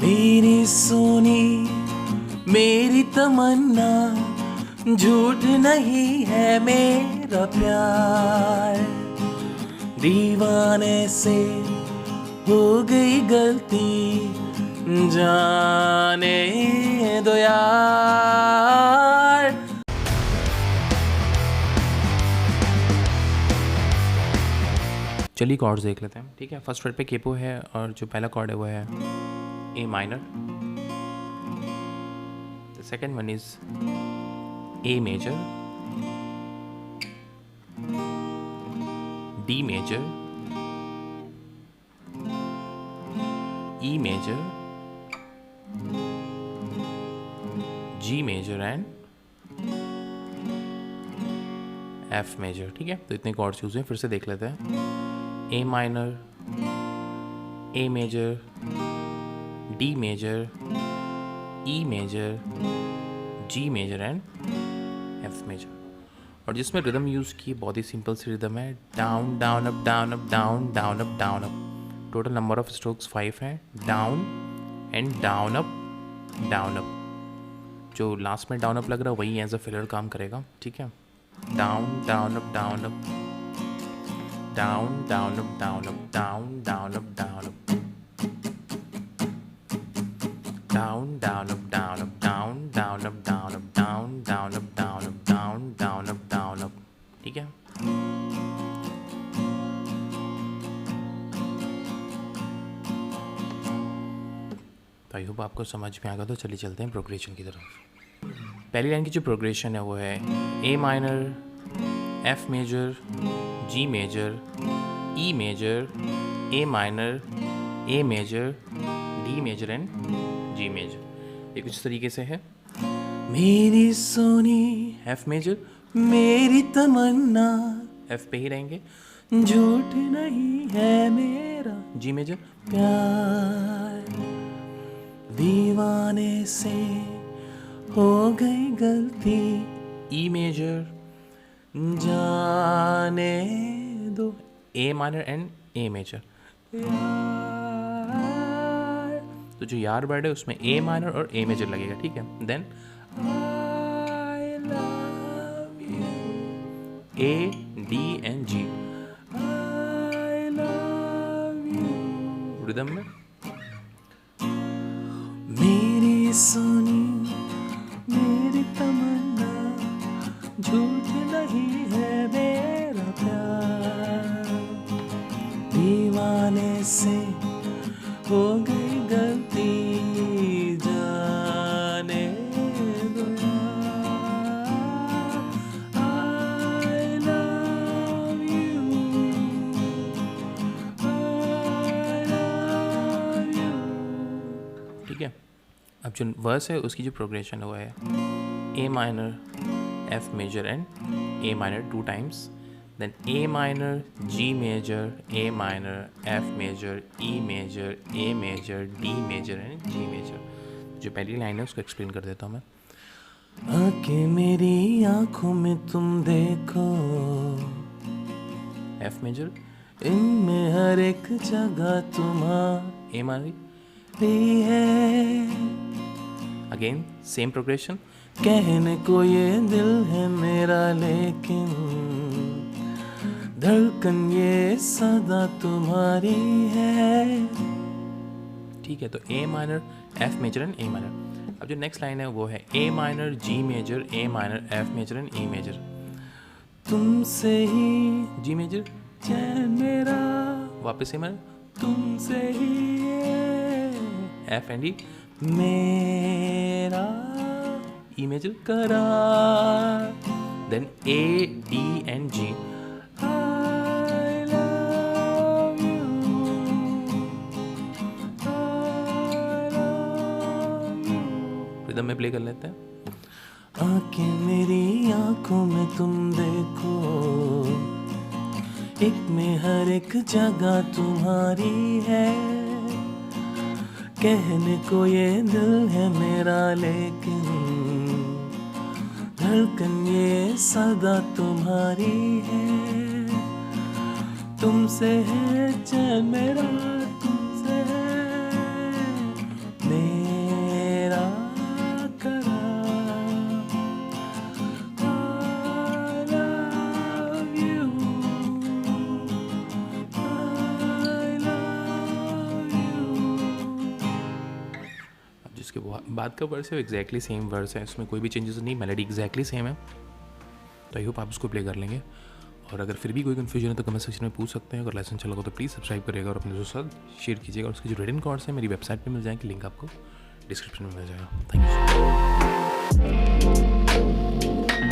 मेरी सोनी मेरी तमन्ना, झूठ नहीं है मेरा प्यार। दीवाने से हो गई गलती, जाने दो यार। चलिए कॉर्ड्स देख लेते हैं, ठीक है। फर्स्ट वर्ड पे केपो है और जो पहला कॉर्ड है वो है A minor. The second one is A major, D major, E major, G major and F major, ठीक है। तो इतने कॉर्ड्स यूज हैं, फिर से देख लेते हैं। A minor, A major, D major, E major, G major and F major. और जिसमें रिदम यूज़ की बहुत ही सिंपल सी रिदम है, down down up down up down down up down up. Total number of strokes 5 हैं, down and down up down up. जो last में डाउन अप लग रहा है वही एज अ फिलर काम करेगा, ठीक है। Down down up down up, down down up down up, down down up down up, down down up down up, down down up down up, down down up down up, down down up down up, ठीक है। तो I hope आपको समझ में आ गया। तो चलिए चलते हैं प्रोग्रेशन की तरफ। पहली लाइन की जो प्रोग्रेशन है वो है A minor, F major, G major, E major, A minor, A major, D major and G major. ये कुछ तरीके से है। मेरी सोनी एफ मेजर, मेरी तमन्ना एफ पे ही रहेंगे, झूठ नहीं है मेरा जी मेजर प्यार। दीवाने से हो गई गलती, ई मेजर, जाने दो A minor and A major. तो जो यार वर्ड है उसमें ए माइनर और ए मेजर लगेगा, ठीक है। Then I love you, A D and G, I love you rhythm में। मेरी सोनी मेरी तमन्ना, झूठ नहीं है मेरा प्यार। दीवाने से हो गई गलती, जाने दो यार। I love you, I love you, ठीक है। अब जो वर्स है उसकी जो प्रोग्रेशन है वो है A minor, F major and A minor 2 times, then A minor, G major, A minor, F major, E major, A major, D major and G major। जो पहली लाइन है उसको एक्सप्लेन कर देता हूँ मैं। आके मेरी आंखों में तुम देखो, F major, इनमें हर एक जगह तुम्हारी मारी है। अगेन सेम प्रोग्रेशन, कहने को ये दिल है मेरा लेकिन धड़कन ये सदा तुम्हारी है, ठीक है। तो A minor, F major and A minor. अब जो नेक्स्ट लाइन है वो है A minor, G major, A minor, F major and A major. तुमसे ही जी मेजर चैन मेरा, वापस ए माइनर, तुमसे ही एफ एंड ई मेरा, ई मेजर करार, then A D and G. Rhythm में प्ले कर लेते हैं। आके मेरी आंखों में तुम देखो, एक में हर एक जगह तुम्हारी है, कहने को ये दिल है मेरा लेकिन धड़कन ये सदा तुम्हारी है। तुमसे है चैन मेरा, तुमसे है जिसके बाद का वर्स है वो एग्जैक्टली सेम वर्स है, इसमें कोई भी चेंजेस नहीं, मेलोडी एग्जैक्टली सेम है। तो आई होप आप उसको प्ले कर लेंगे। और अगर फिर भी कोई कन्फ्यूजन है तो कमेंट सेक्शन में पूछ सकते हैं। अगर लेसन अच्छा लगा तो प्लीज़ सब्सक्राइब करिएगा और अपने दोस्तों के साथ शेयर कीजिएगा। और उसके जो रिटन कॉर्ड्स हैं मेरी वेबसाइट पे मिल जाएंगे, लिंक आपको डिस्क्रिप्शन में मिल जाएगा। Thank you.